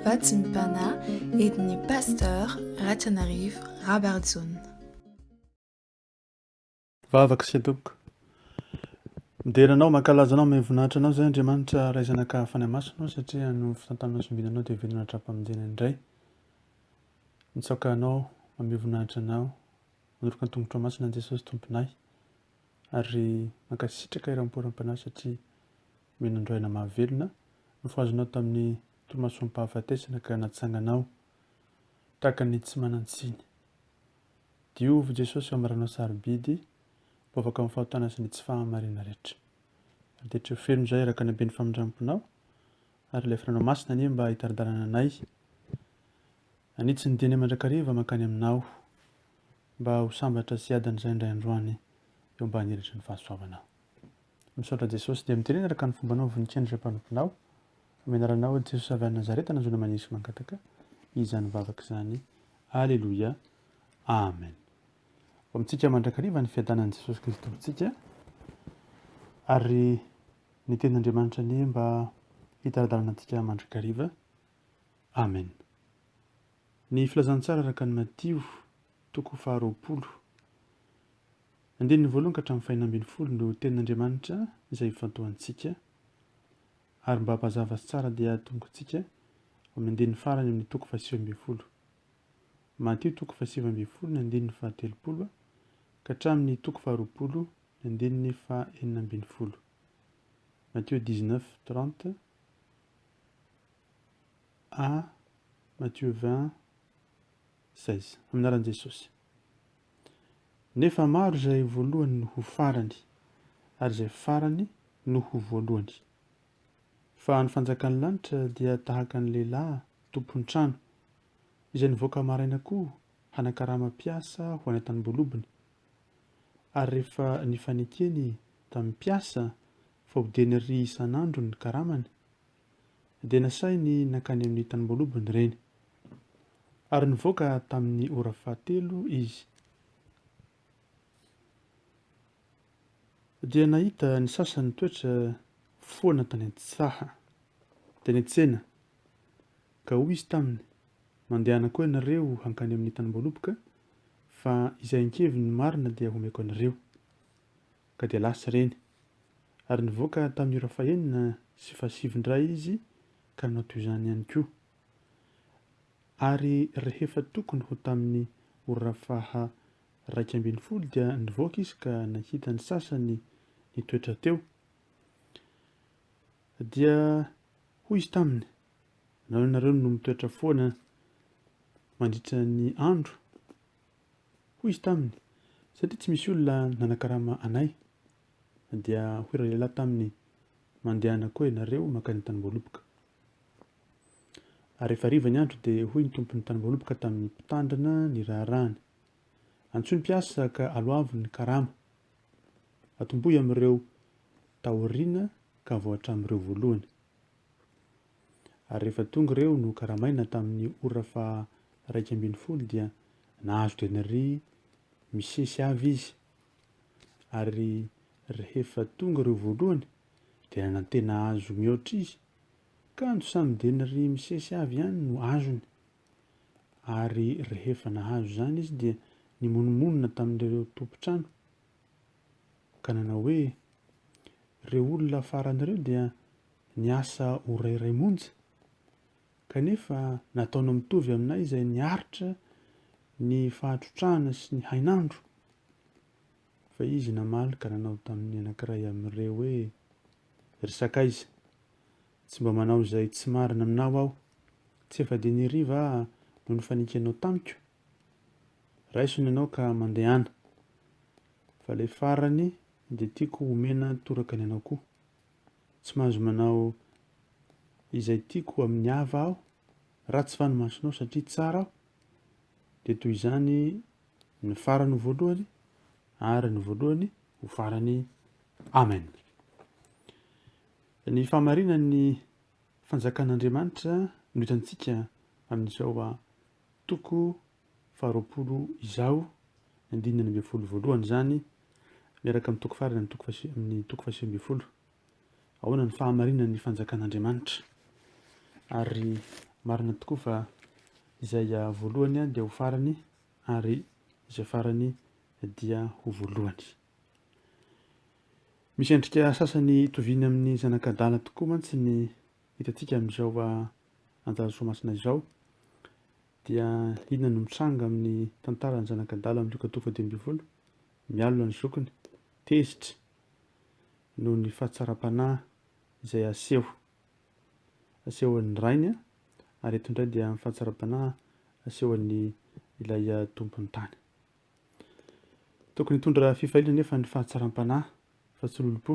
Vatsim-pana entin'i Pasteur RATIANARIVO Rabarijaona. Vavaka sy atoko. Mideranao mankalaza anao mivonahitra anao zay Andriamanitra raizanaka fany masonao satria no fitantanao sy mivinanao dia velonatra ampamonjena indray. Mitsaoka anao mamivonahitra anao manoroka ny tongotra masina an Jesosy tomponay ary mankasitraka iram-poram-panahy satria menandroina mahavelona no foazonao tamin'ny toromasom-pahafatesana ka natsanganao tahaka ny tsy manan-tsiny. Diovy Jesosy amaranao sarobidy bovaka amin'ny fahotana sy ny tsy fahamarina rehetra. Detra feno izay araka ny ben'ny famindramponao ary ilay firanao masina anie mba hitaridarana anay. Anitsy ny diany mandrakariva mankany aminao mba ho sambatra sy adany izay indray androany eo mba haniritry ny fahasoavanao. Misaotra Jesosy dia miterena araka ny fombanao vonintsy mpanomponao. Amenaranao Jesosy avy any Nazareta nanjona manisy mankataka izany vavaka izany. Alleluia. Amen. Amintsika mandrakariva ny fiadanan'i Jesosy Kristy amintsika ary ny tenin'Andriamanitra ny mba hitaradarana antsika mandrakariva. Amen. Ny filazantsara araka ny Matio toko 20. Andininy voalohany ka hatramin'ny fahinambin'ny folo no tenin'Andriamanitra izay ifantohantsika ary mba hampazava tsara dia tongontsika amin'ny andininy farany amin'ny toko 9. Matio toko 9 ny andininy 13 ka hatramin'ny toko 20 ny andininy 14. Matthieu 19:30 à Matthieu 20:16. Aminaran'i Jesosy. Nefa maro izay voalohany no ho farany ary izay farany no ho voalohany. Fa ny fanjakan'ny lanitra dia tahaka ny lehilahy tompony trano izay nivoaka maraina koa hanakarama piasa ho any an-tanimbolobiny. Ary rehefa nifanekeny tamin'ny piasa fa hodeny ry isan'andro ny karamany dia nasainy nakany amin'ny tanimbolobiny ireny. Ary nivoaka tamin'ny ora 7 izy. Dia nahita ny sasany toetra foana tany an-tsaha teny an-tsena ka hoy izy taminy, mandehana koa ianareo hankany amin'ny tanimbolobika fa izay ankeviny marina dia homeko anareo. Ka dia lasa ireny. Ary nivoaka tamin'ny ora 9 sy 7 izy ka nanao toy izany ihany koa. Ary rehefa tokony ho tamin'ny ora 12 dia nivoaka izy ka nahita ny sasany nitoetra teo. Dia hoy izy taminy, nareo ianareo no mitoetra foana mandritra ny andro. Hoy izy taminy, satria tsy misy olona nanakarama anay. Dia hoy ry lehilahy taminy, mandehana koa ianareo mankany tanimbolobika. Ary rehefa hariva ny andro dia hoy ny tompon'ny tanimbolobika tamin'ny mpitandrina ny raharaany, antsoiny mpiasa ka aloavy ny karama. Atombohy amin'ireo taoriana ka vao hatramin'ireo voalohany. Ary rehefa tonga ireo no karamaina tamin'ny ora 12 dia nahazo tena ry misesy avy izy. Ary rehefa tonga ireo voalohany dia nanantena azo mihoatra izy ka no samy dena ry misesy avy ihany no azony. Ary rehefa nahazo izany izy dia nimonomonina tamin'ireo tompontrano ka nanao hoe, ireo olona faran'ireo dia niasa ho rairay monja kanefa nataona mitovy aminay izay niaritra ny fahatrotrahana sy ny hainandro. Fa izy namaly ka nanao tamin'ny anankiray amin'ireo hoe, ry sakaiza, tsy mba manao izay tsy marina aminao aho, tsy efa dia niriva no nifanikenao tamiko. Raisiny ianao ka mandehana, fa ilay farany dia tiako homena toraka ny anao koa. Tsy mahazo manao izay tiako amin'ny hava aho, ratsy fa ny masonao satria tsara aho. Dia toy izany ny farany ho voalohany ary ny voalohany ho farany. Amen. Ny fahamarina ny fanjakan'Andriamanitra no hitantsika amin'izao toko 20 izao, andininy 12 izany, miaraka amin'ny toko farany amin'ny toko 9. Ahoana ny fahamarina ny fanjakan'Andriamanitra. Ary marina tokoa fa izay voalohany dia ho farany ary izay farany dia ho voalohany. Misy endrika sasany toviany amin'ny zanakadala tokoa mantsy ny hitantsika amin'izao anjara soamasina izao. Dia inona no mitranga amin'ny tantaran'ny zanakadala amin'ny 2020 mialona ny zokiny tezitra noho ny fahatsaram-panahy izay asehon'ny rainy ary eto indray dia amin'ny fahatsaram-panahy asehon'ny ilay tompony tany. Tokony hitondra fifaliana nefa ny fahatsaram-panahy fa tsy lolopo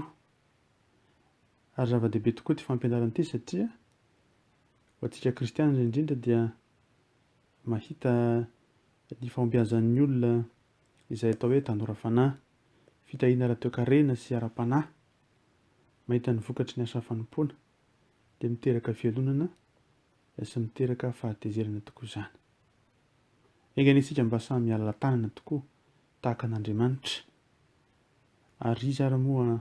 ary zava-dehibe tokoa ty fampianarana ity satria ho antsika kristianina indrindra dia mahita ny fahombiazan'ny olona izay atao hoe tanora fanahy, fitahiana ara-toekarena sy ara-panahy, mahita ny vokatry ny asa fanompoana dia miteraka fialonana sy miteraka fahatezerana tokoa izany. Engany isika mba samy miala tanana tokoa tahaka an'Andriamanitra ary izy ary moa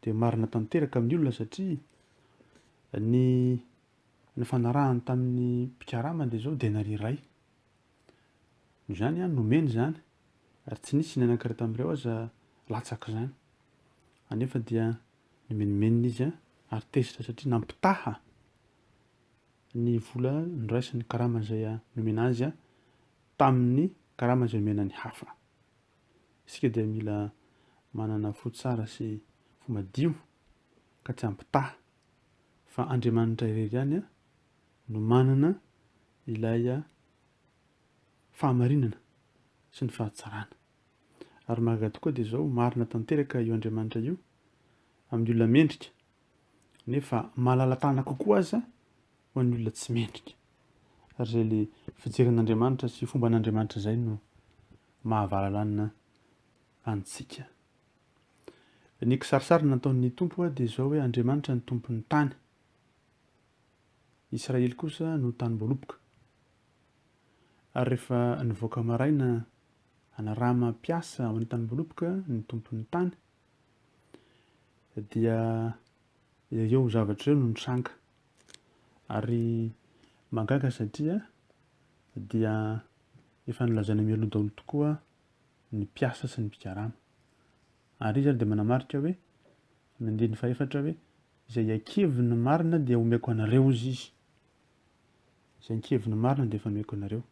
dia marina tanteraka amin'ny olona satria ny fanarahany tamin'ny mpikarama dia zao dia nariray. Izany nomeny zany ary tsy nisy ny anankiray tamin'ireo aza latsaka izany. Anefa dia nomenimenina izy ary tezitra satria nampitaha ny vola niraisin'ny karama izay nomena azy tamin'ny karama izay nomena ny hafa. Isika dia mila manana fo tsara sy fo madio ka tsy ampitaha fa Andriamanitra irery ihany no manana ilay fahamarinana sy ny fahatsarana. Ary mahagaga tokoa dia zao marina tanteraka io Andriamanitra io amin'ny olona mendrika nefa mahalala tana kokoa aza ho an'ny olona tsy mendrika. Ary zay le fijerin'Andriamanitra sy fomba an'Andriamanitra zay no mahavalalana antsika. Ny kisarisary nataon'ny tompo dia zao hoe Andriamanitra ny tompon'ny tany, Israely kosa no tany-boaloboka. Ary rehefa nivoaka maraina anarama-piasa ao amin'ny tany-boaloboka ny tompon'ny tany dia ireo zavatra ireo no nitranga ary magaga satria dia efa nolazaina mialoha daholo tokoa ny mpiasa sy ny mpikarama. Ary izy dia manamarika hoe mandidy ny fahefatra hoe izay ankeviny marina dia omeko anareo izy. Izay ankeviny marina dia efa omeko anareo.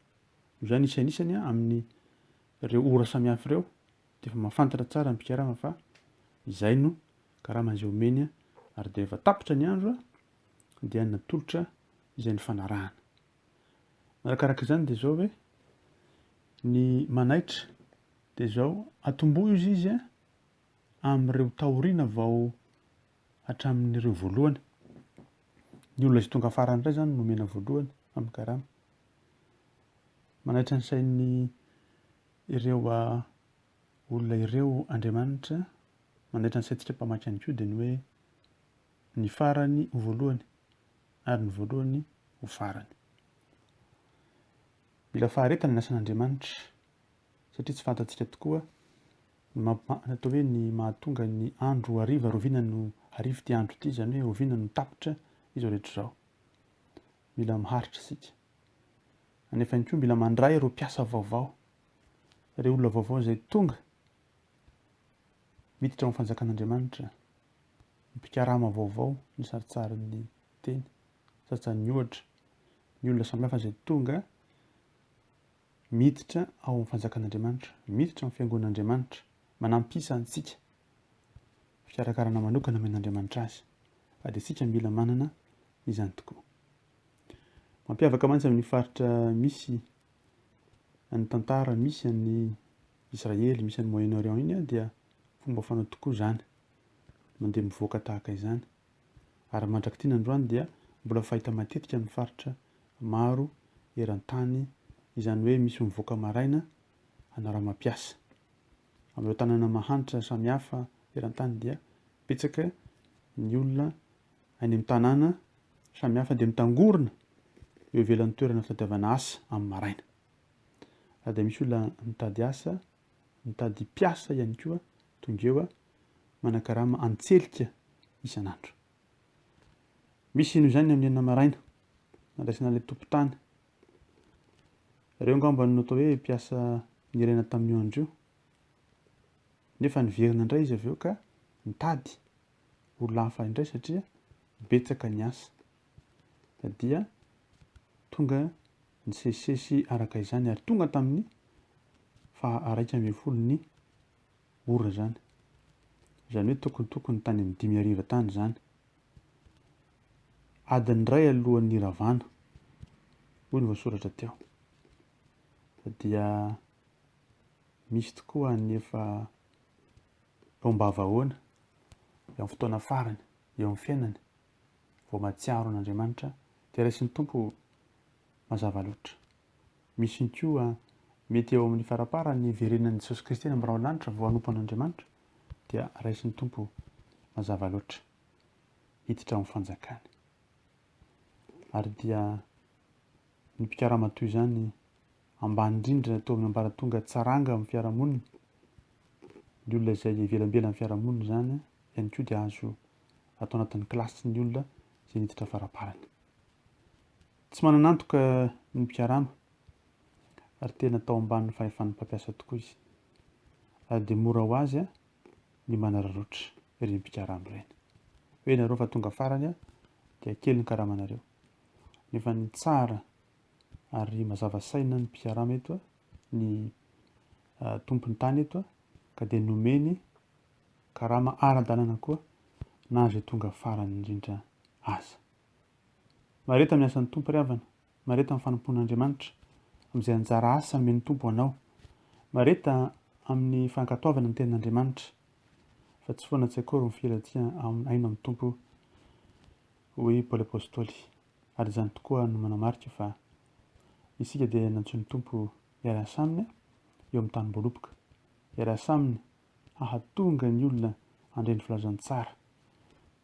Izany isanisany amin'ny ireo ora samihafa ireo dia efa mahafantatra tsara ny mpikarama fa izay no karama izay omeny ary dia efa tapitra ny andro dia natolotra izay ny fanarahana. Arakaraka izany dia zao hoe ny manaitra dia zao atombohy izy amin'ireo taoriana vao hatramin'ireo voalohany. Ny olona izay tonga farany indray zany nomena voalohany amin'ny karama. Manaitra ny sain'ny ireo olona ireo Andriamanitra, manaitra ny saintsika mpamaky ihany koa dia ny hoe ny farany ho voalohany ary ny voalohany ho farany. Mila faharetana ny asan'Andriamanitra satria tsy fantatsika tokoa atao hoe ny mahatonga ny andro hariva roviana no hariva ty andro ty, izany hoe roviana no tapitra izy rehetra izao. Mila miharitra isika. Anefa ihany koa mila mandray ireo mpiasa vaovao, ireo olona vaovao izay tonga miditra amin'ny fanjakan'Andriamanitra, mpikarama vaovao ny saritsarin'ny teny, saritsarin'ny ohatra, ny olona samihafa izay tonga miditra ao amin'ny fanjakan'Andriamanitra, miditra amin'ny fiangonan'Andriamanitra, manampisa antsika fikarakarana manokana amen'Andriamanitra azy. Ary isika mila manana izany tokoa. Mampiavaka mantsy amin'ny faritra misy ny tantara, misy ny Israely, misy ny Moyen-Orient iny dia fomba fanao tokoa izany, mandeha mivoaka tahaka izany. Ary mandrakitiana androany dia mbola fahita matetika amin'ny faritra maro eran-tany, izany hoe misy mivoaka maraina anara-mampiasa. Amin'ireo tanàna mahantra samihafa eran-tany dia betsaka ny olona any amin'ny tanàna samihafa dia mitangorona eo ivelan'ny toerana fitadiavana asa amin'ny maraina. Ary dia misy olona mitady asa, mitady mpiasa ihany koa tonga eo manan-karama antselika isan'andro. Misy noho izany amin'ny enina maraina nandraisana ilay tompon-tany. Ireo angamba no atao hoe mpiasa nirena tamin'io andro io. Nefa niverina indray izy avy eo ka nitady olona hafa indray satria betsaka ny asa. Dia tonga nisesisesy araka izany ary tonga tamin'ny 1.9 ny ora zany. Izany hoe tokony tany amin'ny 5 tany zany. Adiny iray alohan'ny ravana. Hoy ny voasoratra teo. Dia misy tokoa ny efa eo am-bavahoana, eo amin'ny fotoana farany, eo amin'ny fiainany, vao mahatsiaro an'Andriamanitra dia raisin'ny Tompo mazava loatra. Misy ny koa mety eo amin'ny faraparany verenan'i Jesosy Kristy amin'ny rao lanitra vao hanompo an'Andriamanitra dia raisin'ny Tompo mazava loatra hiditra amin'ny fanjakany. Ary dia ny mpikarama toy izany ambany indrindra atao amin'ny ambaratonga tsaranga amin'ny fiarahamonina. Ny olona izay ivelambela amin'ny fiarahamonina zany ihany koa dia azo atao anatin'ny kilasy ny olona izay niditra faraparany. Tsy mananantoka ny mpikarama ary tena atao ambanin'ny fahefan'ny mpampiasa tokoa izy. Ary dia mora ho azy ny manararaotra ireny mpikarama ireny. Hoe nareo fa tonga farany dia kely ny karamanareo. Nefa ny tsara ary mazava saina ny mpikarama eto, ny tompony tany eto, ka dia nomeny karama ara-dalàna koa na izay tonga farany indrindra aza. Mareta amin'ny asan'ny Tompo ry havana, mareta amin'ny fanompon'Andriamanitra amin'izay anjara asa nomeny Tompo anao, mareta amin'ny fankatoavana ny tenan'Andriamanitra, fa tsy foana tsy akory mifilatia aino amin'ny Tompo hoy Paoly apôstôly. Ary izany tokoa no manamarika fa isika dia nantsoin'ny Tompo hiarasa aminy eo amin'ny tany mboalopoka, hiarasa aminy hahatonga ny olona handray ny filazantsara.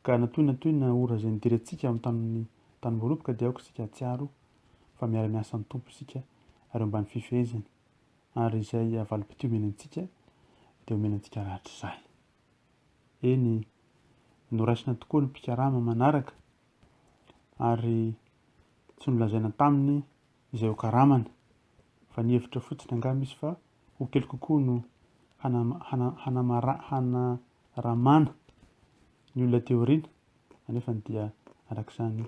Ka natoina ora izay nidirantsika amin'ny tany mboalopoka dia aoka isika hatsiaro fa miara-miasa amin'ny Tompo isika ary ambany fifehezany, ary izay avalim-pity omeny antsika dia omeny antsika rahatr' izay. Eny noraisina tokoa ny mpikarama manaraka ary tsy nolazaina taminy izay ho karamana, fa ny hevitra fotsiny angamba izy fa ho kely kokoa no hanaramana ny olona teoriana, anefa dia arak'izany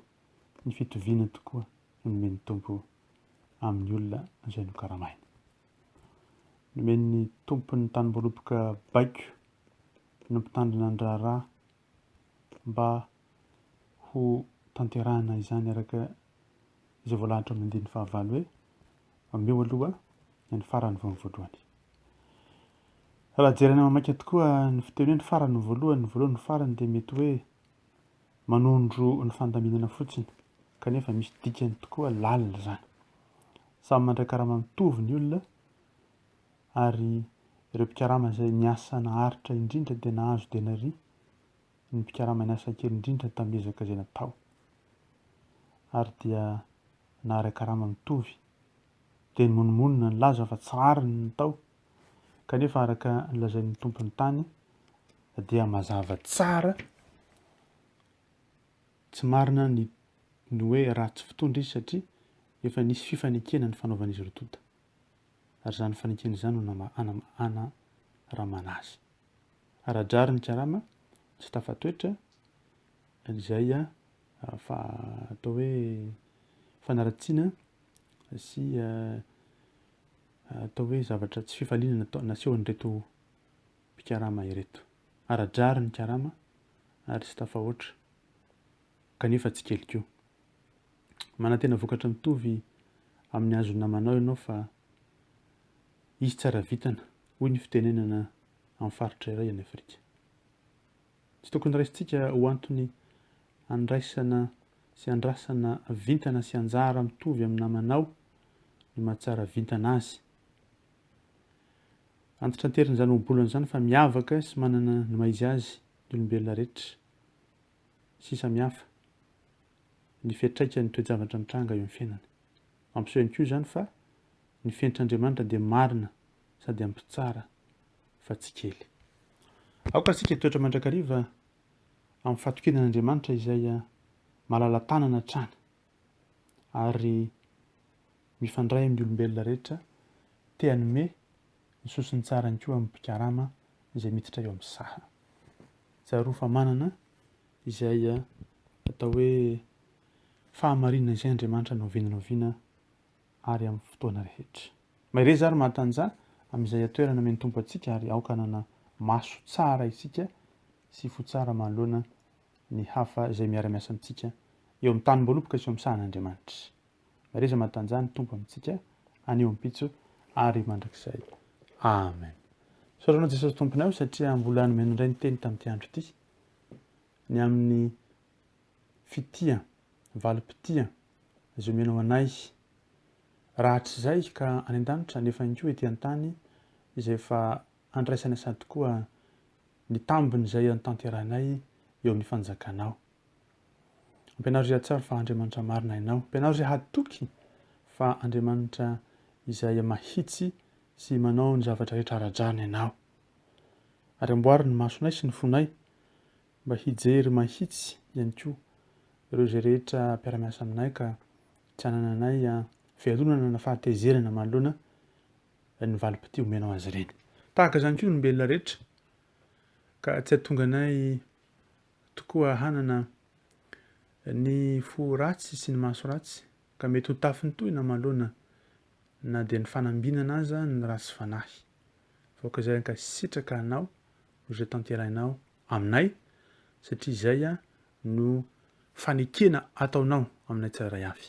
ny fitoviana tokoa no nomen'ny Tompo amin'ny olona izay nokaramaina. Nomen'ny Tompon'ny tany mboalopoka baiko no mpitandrina ny raharaha mba ho tanterahana izany araka izay voalahatra amin'ny 9 hoe ameo aloha ny farany vao ny voalohany. Raha jerena mamaika tokoa ny fiteny ny farany voalohany ny farany dia mety hoe manondro ny fandaminana fotsiny, kanefa misy dikany tokoa lalina zany. Samy mandray karama mitovy ny olona ary ireo mpikarama izay niasa naharitra indrindra dia nahazo denaria, ny mpikarama niasa kely indrindra tamin'ny ezaka izay natao. Ary dia naharay karama mitovy dia ny monomonina ny laza fa tsara ny natao, kanefa araka nilazain'ny Tompon'ny tany dia mazava tsara, tsy marina ny hoe raha tsy fitondra izy satria efa nisy fifanekena ny fanaovan'izy ireo tota. Ary izany fanekena izany no anaramana azy. Ara-drary ny karama tsy tafatoetra izay fa atao hoe fanaratsiana sy atao hoe zavatra tsy fifaliana nasehon'ireto mpikarama ireto. Ara-drary ny karama ary tsy tafahoatra, kanefa tsy kely koa. Manantena vokatra mitovy amin'ny hazo namanao ianao fa izy tsara vitana, hoy ny fitenenana amin'ny faritra iray any Afrika. Tsy tokony raisintsika ho antony andraisana sy andrasana vintana sy anjara mitovy amin'ny namanao ny mahatsara vintana azy. Antitra anterina izany obolana izany fa miavaka sy manana ny maizy azy ny olombelona rehetra sy samihafa ny fiantraikany toe-javatra mitranga eo amin'ny fiainana. Mampiseho ihany koa izany fa ny fiaintr'Andriamanitra dia marina sady ampy-tsara fa tsy kely. Aoka isika toetra mandrakariva amin'ny fatokinan'Andriamanitra izay malala tanana hatrany ary mifandray amin'ny olombelona rehetra, te hanome ny sosiny tsara ny koa amin'ny mpikarama izay miditra eo amin'ny saha. Tsaroa fa manana izay atao hoe fahamarinana izay Andriamanitra no oviana ary amin'ny fotoana rehetra. Maire zary mahatanjah amin'izay atoerana men'ny tompo antsika ary aoka hanana maso tsara isika sy fo tsara manoloana ny hafa izay miara-miasa amintsika eo amin'ny tany mboaloboka sy eo amin'ny sahan'Andriamanitra. Maire zay mahatanjah ny tompo amintsika anio ampitso ary mandrakizay. Amen. Soranao Jesosy tomponao satria mbola nomeno indray ny teny tamin'ity andro ity. Ny amin'ny fitia, valim-pitia izay omenao anay. Raha tsy izay ka any an-danitra nefa koa ety an-tany izay efa andraisana sady tokoa ny tambiny izay antanteranay eo amin'ny fanjakanao. Ampianaro izay tsara fa Andriamanitra marina ianao. Ampianaro izay hatoky fa Andriamanitra izay mahitsy sy manao ny zavatra rehetra ara-drano ianao. Ary amboary ny masonay sy ny fonay mba hijery mahitsy ihany koa ireo izay rehetra mpiara-miasa aminay ka tsy hanananay fialonana na fahatezerana manoloana ny valim-pitia omenao azy ireny. Tahaka izany koa ny olombelona rehetra ka tsy hahatonga anay tokoa hanana ny fo ratsy sy ny maso ratsy ka mety ho tafin'ny tohina manoloana na dia ny fanambinana aza ny ratsy fanahy. Voaka izay ka sitraka anao izay tanterahinao aminay satria izay no fanekena ataonao aminay tsirairay avy.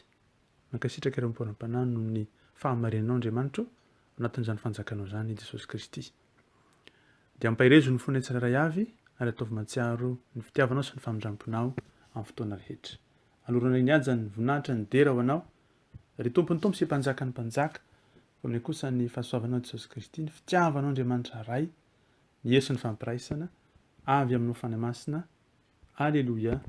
Mankasitraka ireo mporam-panahy noho ny fahamarinanao Andriamanitra anatin'izany fanjakanao izany Jesosy Kristy. Dia ampahirezo ny fonay tsirairay avy ary ataovy mahatsiaro ny fitiavanao sy ny famindramponao amin'ny fotoana rehetra. Aloranay nihaja ny voninahitra ny dera ho anao, ry tompony tompo sy mpanjaka ny mpanjaka, fa aminay kosa ny fahasoavanao Jesosy Kristy, ny fitiavanao Andriamanitra ray, ny hery sy ny fampiraisana avy aminao fanahy masina. Alleluia.